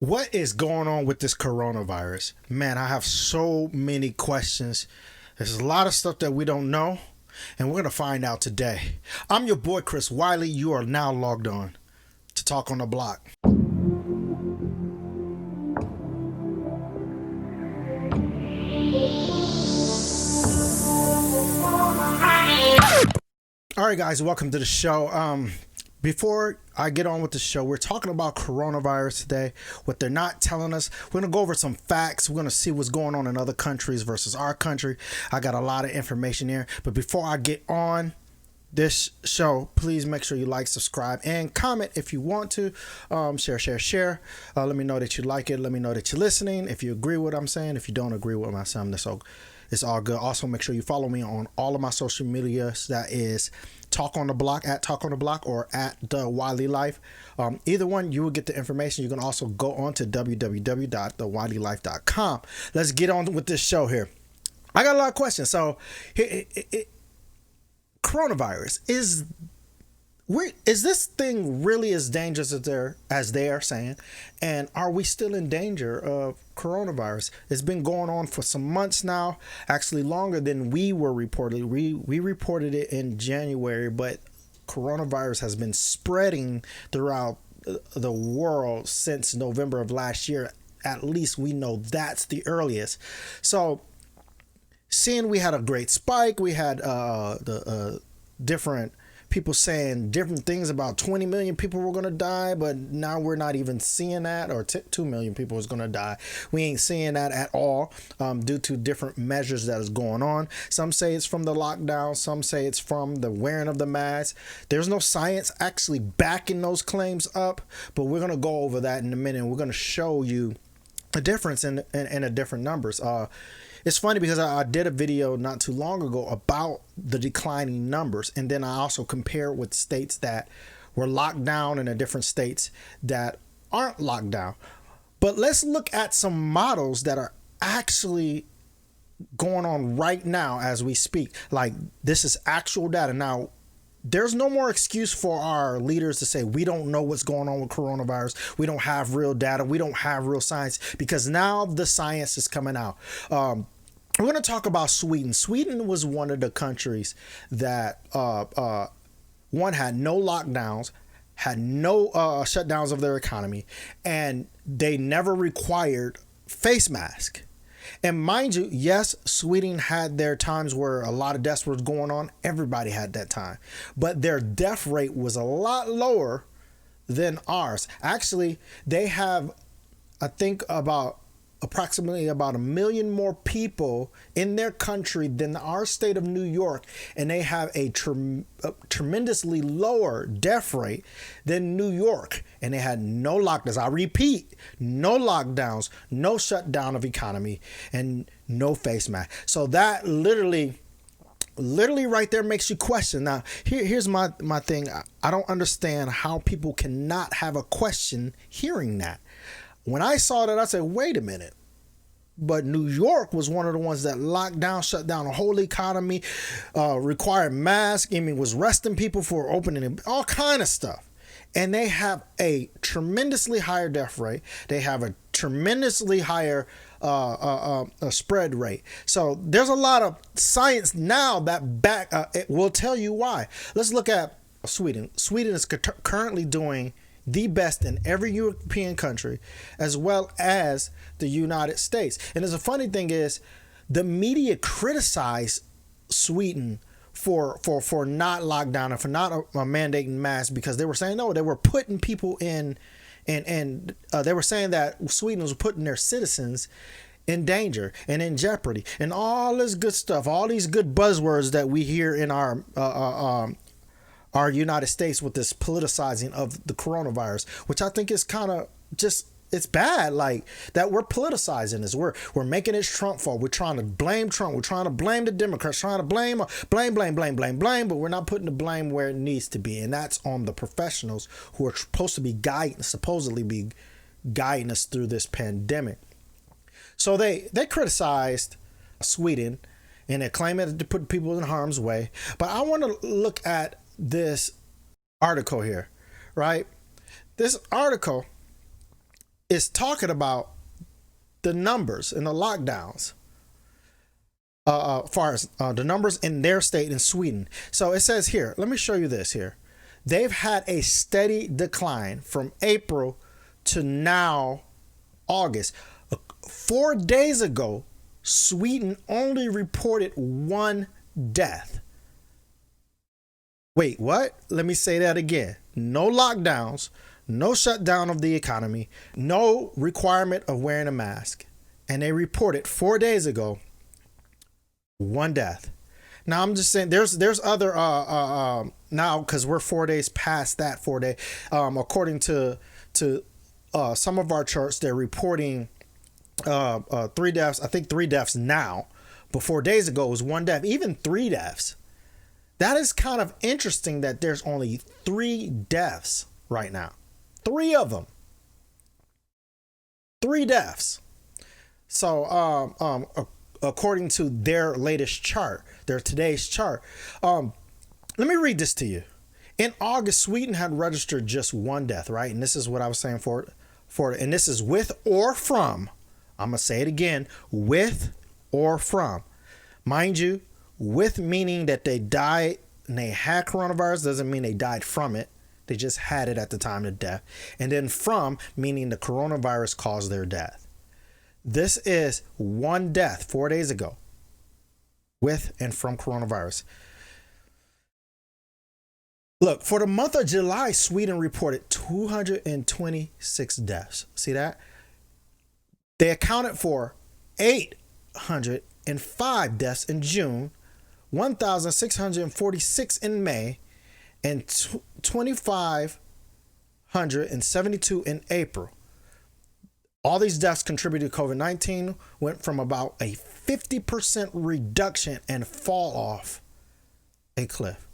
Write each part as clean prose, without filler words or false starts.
What is going on with this coronavirus? Man, I have so many questions. There's a lot of stuff that we don't know, and we're going to find out today. I'm your boy, Chris Wiley. You are now logged on to Talk on the Block. All right, guys, welcome to the show. Before I get on with the show, we're talking about coronavirus today, what they're not telling us. We're going to go over some facts. We're going to see what's going on in other countries versus our country. I got a lot of information here. But before I get on this show, please make sure you like, subscribe, and comment if you want to. Share. Let me know that you like it. Let me know that you're listening. If you agree with what I'm saying, if you don't agree with what I'm saying, it's all good. Also, make sure you follow me on all of my social medias. That is Talk on the Block, at Talk on the Block, or at the Wiley Life. Either one, you will get the information. You can also go on to www.thewileylife.com. Let's get on with this show here. I got a lot of questions. So, coronavirus is this thing really as dangerous as they are saying, and are we still in danger of coronavirus? It's been going on for some months now, actually longer than we were reported. We reported it in January, but coronavirus has been spreading throughout the world since November of last year. At least we know that's the earliest. So seeing we had a great spike, we had the different people saying different things about 20 million people were going to die, but now we're not even seeing that, or 2 million people is going to die. We ain't seeing that at all due to different measures that is going on. Some say it's from the lockdown. Some say it's from the wearing of the mask. There's no science actually backing those claims up, but we're going to go over that in a minute. We're going to show you a difference in the different numbers. It's funny because I did a video not too long ago about the declining numbers, and then I also compare it with states that were locked down and the different states that aren't locked down. But let's look at some models that are actually going on right now as we speak. Like, this is actual data. Now, there's no more excuse for our leaders to say we don't know what's going on with coronavirus. We don't have real data. We don't have real science, because now the science is coming out. We're going to talk about Sweden. Sweden was one of the countries that one had no lockdowns, had no shutdowns of their economy, and they never required face mask. And mind you, yes, Sweden had their times where a lot of deaths was going on. Everybody had that time. But their death rate was a lot lower than ours. Actually, they have, I think, approximately about 1 million more people in their country than our state of New York, and they have a tremendously lower death rate than New York, and they had no lockdowns. I repeat, no lockdowns, no shutdown of economy, and no face mask. So that literally right there makes you question. Now, here's my thing. I don't understand how people cannot have a question hearing that. When I saw that, I said, wait a minute. But New York was one of the ones that locked down, shut down a whole economy, required masks, was arresting people for opening all kind of stuff. And they have a tremendously higher death rate. They have a tremendously higher spread rate. So there's a lot of science now that it will tell you why. Let's look at Sweden. Sweden is currently doing the best in every European country, as well as the United States. And there's a funny thing is, the media criticized Sweden for not lockdown and for not mandating masks, because they were saying, no, they were putting people in, and they were saying that Sweden was putting their citizens in danger and in jeopardy, and all this good stuff, all these good buzzwords that we hear in our United States with this politicizing of the coronavirus, which I think is kind of just, it's bad. Like, that we're politicizing this. We're making it Trump fault. We're trying to blame Trump. We're trying to blame the Democrats, trying to blame, but we're not putting the blame where it needs to be. And that's on the professionals who are supposed to be supposedly be guiding us through this pandemic. So they criticized Sweden, and they're claiming that they put people in harm's way. But I want to look at this article here, right? This article is talking about the numbers and the lockdowns. Far as the numbers in their state in Sweden. So it says here, let me show you this here. They've had a steady decline from April to now August. 4 days ago, Sweden only reported 1 death. Wait, what? Let me say that again. No lockdowns, no shutdown of the economy, no requirement of wearing a mask. And they reported 4 days ago 1 death. Now I'm just saying there's other now, because we're 4 days past that 4 day. According to some of our charts, they're reporting 3 deaths. I think 3 deaths now, but 4 days ago it was 1 death. Even 3 deaths. That is kind of interesting that there's only 3 deaths right now. 3 of them. 3 deaths. So according to their latest chart, their today's chart. Let me read this to you. In August, Sweden had registered just 1 death, right? And this is what I was saying for and this is with or from. I'm going to say it again, with or from. Mind you, with meaning that they died and they had coronavirus doesn't mean they died from it. They just had it at the time of death. And then from meaning the coronavirus caused their death. This is 1 death 4 days ago with and from coronavirus. Look, for the month of July, Sweden reported 226 deaths. See that? They accounted for 805 deaths in June, 1,646 in May, and 2,572 in April. All these deaths contributed to COVID-19, went from about a 50% reduction and fall off a cliff.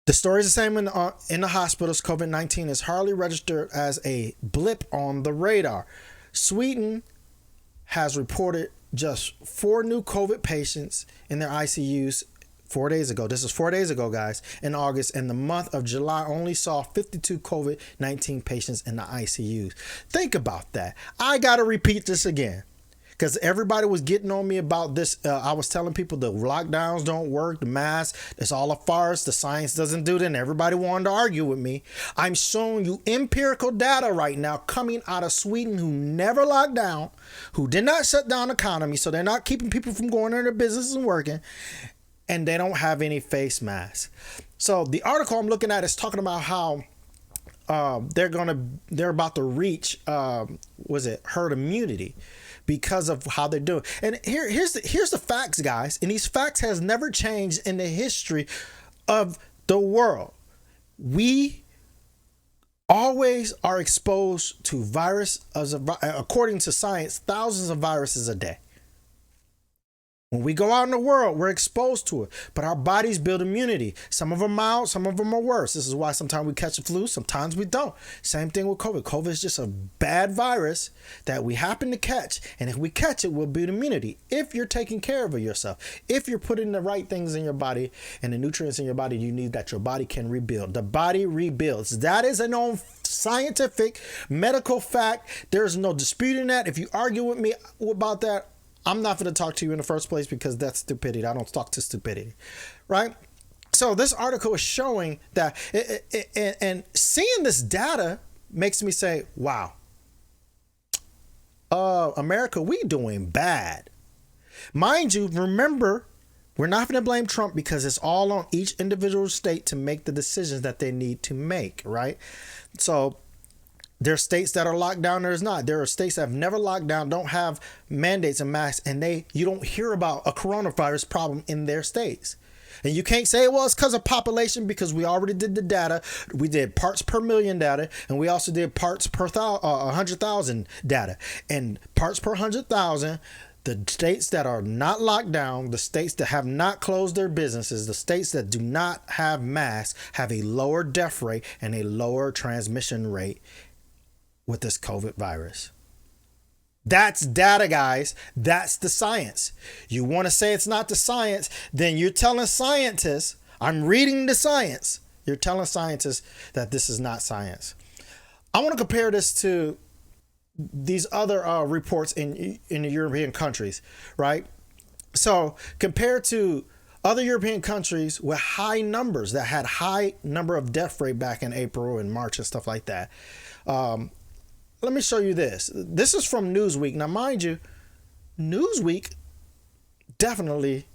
The story is the same in the hospitals. COVID-19 is hardly registered as a blip on the radar. Sweden has reported just 4 new COVID patients in their ICUs 4 days ago. This is 4 days ago, guys, in August. And the month of July only saw 52 COVID-19 patients in the ICUs. Think about that. I got to repeat this again because everybody was getting on me about this. I was telling people the lockdowns don't work, the masks, it's all a farce, the science doesn't do that, and everybody wanted to argue with me. I'm showing you empirical data right now coming out of Sweden, who never locked down, who did not shut down the economy, so they're not keeping people from going into their business and working, and they don't have any face masks. So the article I'm looking at is talking about how they're about to reach herd immunity because of how they're doing. And here's the facts, guys. And these facts has never changed in the history of the world. We always are exposed to according to science, thousands of viruses a day. When we go out in the world, we're exposed to it, but our bodies build immunity. Some of them mild, some of them are worse. This is why sometimes we catch the flu, sometimes we don't. Same thing with COVID. COVID is just a bad virus that we happen to catch, and if we catch it, we'll build immunity. If you're taking care of yourself, if you're putting the right things in your body and the nutrients in your body you need, that your body can rebuild. The body rebuilds. That is a known scientific medical fact. There's no disputing that. If you argue with me about that, I'm not going to talk to you in the first place because that's stupidity. I don't talk to stupidity, right? So this article is showing that, and seeing this data makes me say, wow, America, we doing bad. Mind you, remember, we're not going to blame Trump because it's all on each individual state to make the decisions that they need to make, right? So there are states that are locked down, there's not. There are states that have never locked down, don't have mandates and masks, and you don't hear about a coronavirus problem in their states. And you can't say, well, it's because of population, because we already did the data. We did parts per million data, and we also did parts per 100,000 data. And parts per 100,000, the states that are not locked down, the states that have not closed their businesses, the states that do not have masks have a lower death rate and a lower transmission rate with this COVID virus. That's data, guys. That's the science. You want to say it's not the science, then you're telling scientists, I'm reading the science. You're telling scientists that this is not science. I want to compare this to these other reports in the European countries, right? So compared to other European countries with high numbers that had high number of death rate back in April and March and stuff like that. Let me show you this. This is from Newsweek. Now, mind you, Newsweek definitely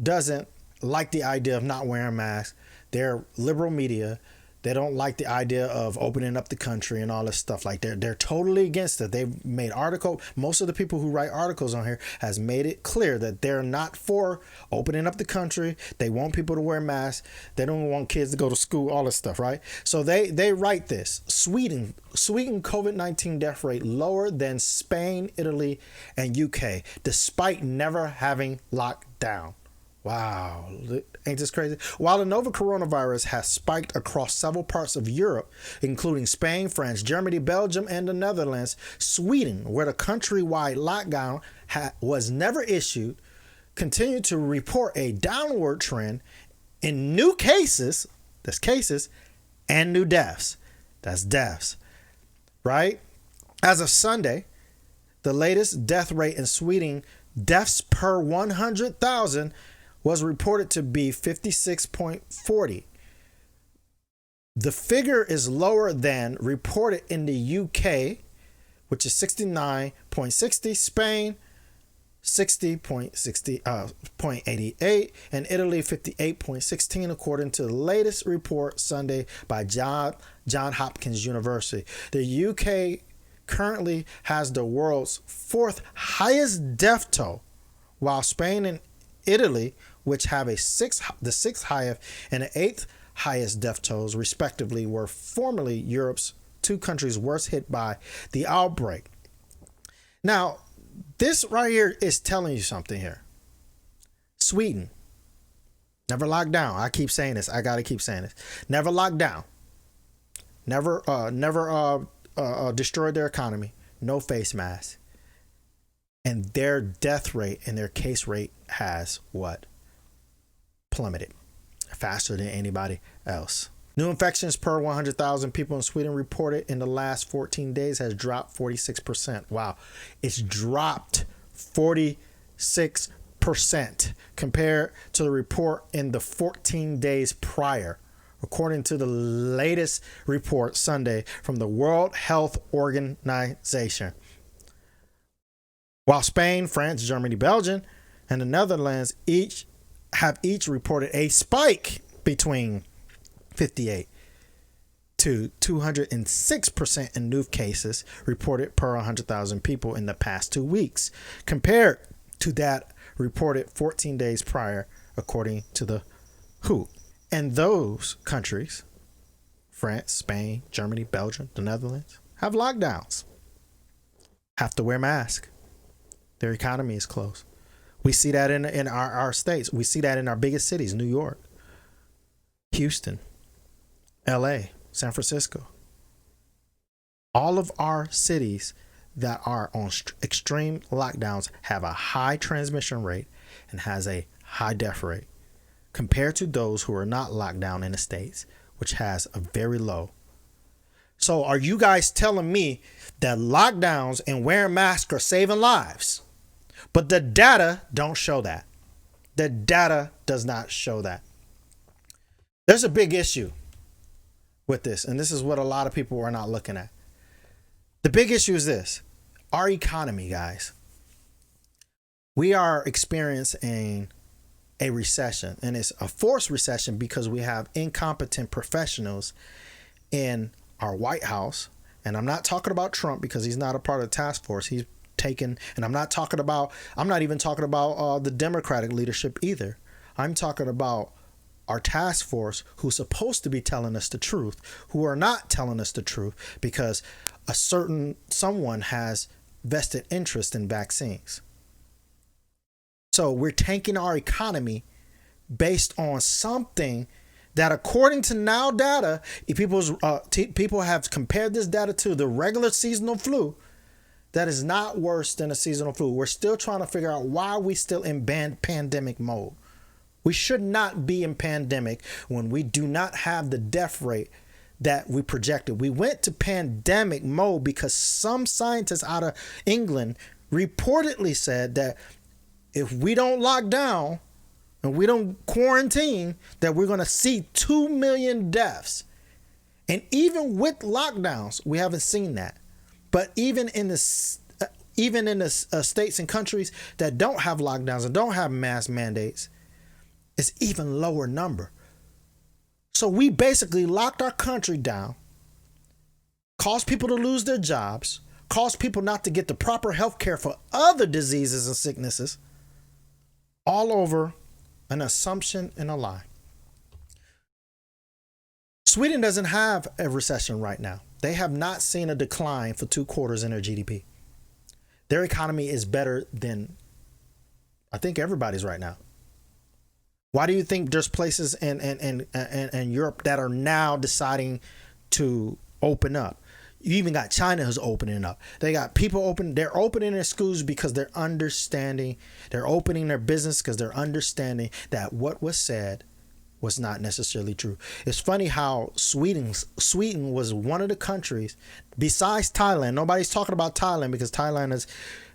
doesn't like the idea of not wearing masks. They're liberal media. They don't like the idea of opening up the country and all this stuff. Like they're totally against it. They've made most of the people who write articles on here has made it clear that they're not for opening up the country. They want people to wear masks. They don't want kids to go to school, all this stuff, right? So they write this. Sweden COVID-19 death rate lower than Spain, Italy, and UK, despite never having locked down. Wow, ain't this crazy? While the novel coronavirus has spiked across several parts of Europe, including Spain, France, Germany, Belgium, and the Netherlands, Sweden, where the countrywide lockdown was never issued, continued to report a downward trend in new cases, that's cases, and new deaths, that's deaths, right? As of Sunday, the latest death rate in Sweden, deaths per 100,000, was reported to be 56.40. The figure is lower than reported in the UK, which is 69.60, Spain 60.88, and Italy 58.16, according to the latest report Sunday by John Hopkins University. The UK currently has the world's fourth highest death toll, while Spain and Italy, which have the sixth highest and the eighth highest death tolls, respectively, were formerly Europe's two countries worst hit by the outbreak. Now, this right here is telling you something here. Sweden never locked down. I keep saying this. I gotta keep saying this. Never locked down. Never destroyed their economy. No face mask. And their death rate and their case rate has what? Plummeted faster than anybody else. New infections per 100,000 people in Sweden reported in the last 14 days has dropped 46%. Wow. It's dropped 46% compared to the report in the 14 days prior, according to the latest report Sunday from the World Health Organization. While Spain, France, Germany, Belgium, and the Netherlands each reported a spike between 58 to 206% in new cases reported per 100,000 people in the past 2 weeks, compared to that reported 14 days prior, according to the WHO. And those countries, France, Spain, Germany, Belgium, the Netherlands, have lockdowns, have to wear masks. Their economy is closed. We see that in our states. We see that in our biggest cities, New York, Houston, LA, San Francisco. All of our cities that are on extreme lockdowns have a high transmission rate and has a high death rate compared to those who are not locked down in the states, which has a very low. So are you guys telling me that lockdowns and wearing masks are saving lives? But the data don't show that. The data does not show that. There's a big issue with this, and this is what a lot of people are not looking at. The big issue is this. Our economy, guys. We are experiencing a recession, and it's a forced recession because we have incompetent professionals in our White House. And I'm not talking about Trump because he's not a part of the task force. He's taken, and I'm not even talking about the Democratic leadership either. I'm talking about our task force who's supposed to be telling us the truth, who are not telling us the truth because someone has vested interest in vaccines. So we're tanking our economy based on something that, according to now data, people have compared this data to the regular seasonal flu. That is not worse than a seasonal flu. We're still trying to figure out why we still in pandemic mode. We should not be in pandemic when we do not have the death rate that we projected. We went to pandemic mode because some scientists out of England reportedly said that if we don't lock down and we don't quarantine, that we're going to see 2 million deaths. And even with lockdowns, we haven't seen that. But even in the states and countries that don't have lockdowns and don't have mask mandates, it's even lower number. So we basically locked our country down, caused people to lose their jobs, caused people not to get the proper health care for other diseases and sicknesses, all over an assumption and a lie. Sweden doesn't have a recession right now. They have not seen a decline for 2 quarters in their GDP. Their economy is better than I think everybody's right now. Why do you think there's places in Europe that are now deciding to open up? You even got China who's opening up. They got people open. They're opening their schools because they're understanding. They're opening their business because they're understanding that what was said was not necessarily true. It's funny how Sweden was one of the countries besides Thailand. Nobody's talking about Thailand because Thailand is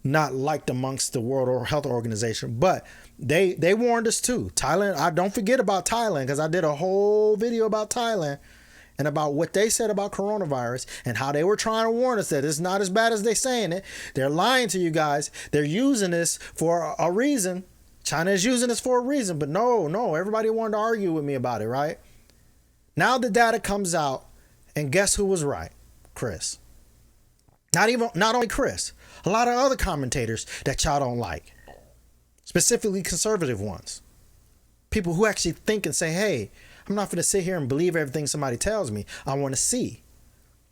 not liked amongst the World Health Organization, but they warned us too. Thailand, I don't forget about Thailand because I did a whole video about Thailand and about what they said about coronavirus and how they were trying to warn us that it's not as bad as they're saying it. They're lying to you guys. They're using this for a reason. China is using this for a reason, but no, everybody wanted to argue with me about it, right? Now the data comes out, and guess who was right? Chris. Not only Chris, a lot of other commentators that y'all don't like, specifically conservative ones. People who actually think and say, hey, I'm not going to sit here and believe everything somebody tells me. I want to see,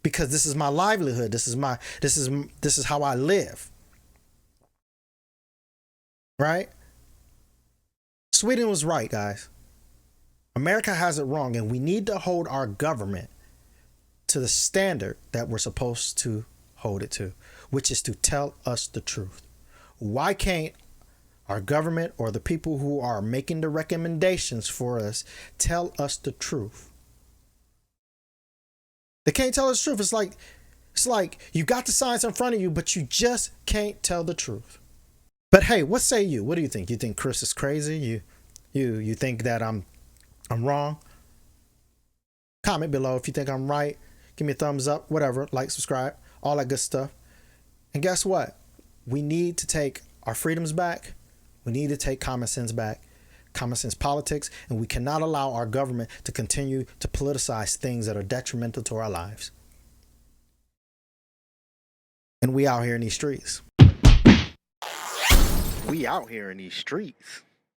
because this is my livelihood. This is how I live. Right? Sweden was right, guys. America has it wrong, and we need to hold our government to the standard that we're supposed to hold it to, which is to tell us the truth. Why can't our government or the people who are making the recommendations for us tell us the truth? They can't tell us the truth. It's like you got the science in front of you, but you just can't tell the truth. But hey, what say you? What do you think? You think Chris is crazy? You think that I'm wrong? Comment below if you think I'm right. Give me a thumbs up, whatever, like, subscribe, all that good stuff. And guess what? We need to take our freedoms back. We need to take common sense back, common sense politics, and we cannot allow our government to continue to politicize things that are detrimental to our lives. And we out here in these streets. We out here in these streets.